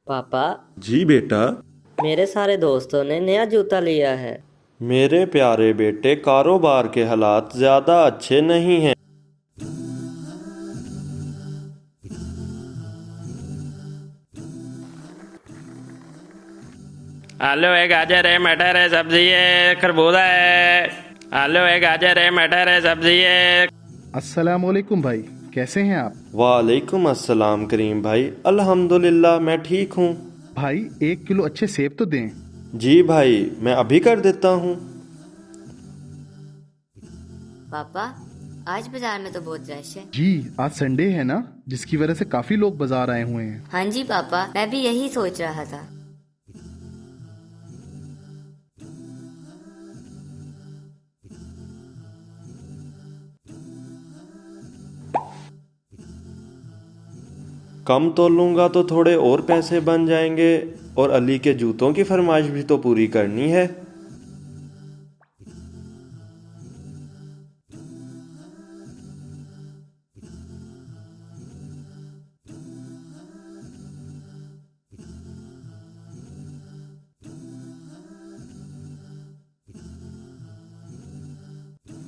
पापा, जी बेटा। मेरे सारे दोस्तों ने नया जूता लिया है। मेरे प्यारे बेटे, कारोबार के हालात ज्यादा अच्छे नहीं हैं। आलू है, गाजर है, मटर है, सब्जी है, खरबूजा है। आलू है, गाजर है, मटर है, सब्जी है। अस्सलाम वालेकुम भाई, कैसे हैं आप? वालेकुम अस्सलाम करीम भाई, अल्हम्दुलिल्लाह मैं ठीक हूँ। भाई 1 किलो अच्छे सेब तो दें। जी भाई, मैं अभी कर देता हूँ। पापा, आज बाजार में तो बहुत रश है। जी, आज संडे है ना, जिसकी वजह से काफी लोग बाजार आए हुए हैं। हाँ जी पापा, मैं भी यही सोच रहा था। कम तोलूंगा तो थोड़े और पैसे बन जाएंगे, और अली के जूतों की फरमाइश भी तो पूरी करनी है।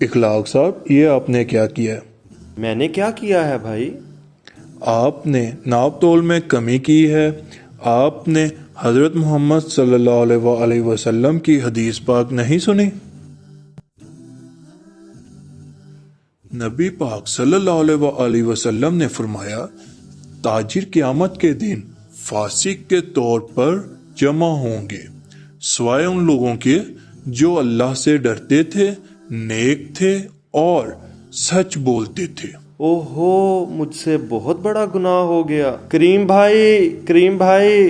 इखलाक साहब, ये आपने क्या किया? मैंने क्या किया है भाई? आपने नाप तोल में कमी की है। आपने हज़रत मोहम्मद सल्लल्लाहु अलैहि वसल्लम की हदीस पाक नहीं सुनी? नबी पाक सल्लल्लाहु अलैहि वसल्लम ने फरमाया, ताजिर क़यामत के दिन फासिक के तौर पर जमा होंगे, सिवाय उन लोगों के जो अल्लाह से डरते थे, नेक थे और सच बोलते थे। ओहो, मुझसे बहुत बड़ा गुनाह हो गया। करीम भाई, करीम भाई।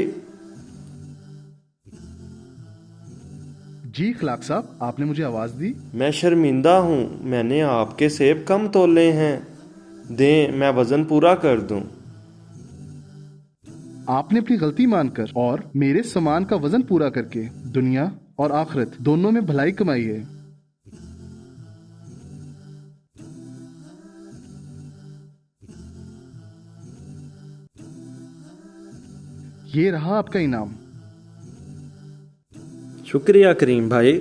जी इखलाक साहब, आपने मुझे आवाज दी। मैं शर्मिंदा हूँ, मैंने आपके सेब कम तोले हैं। दें, मैं वजन पूरा कर दूं। आपने अपनी गलती मानकर और मेरे सामान का वजन पूरा करके दुनिया और आखिरत दोनों में भलाई कमाई है। ये रहा आपका इनाम। शुक्रिया करीम भाई।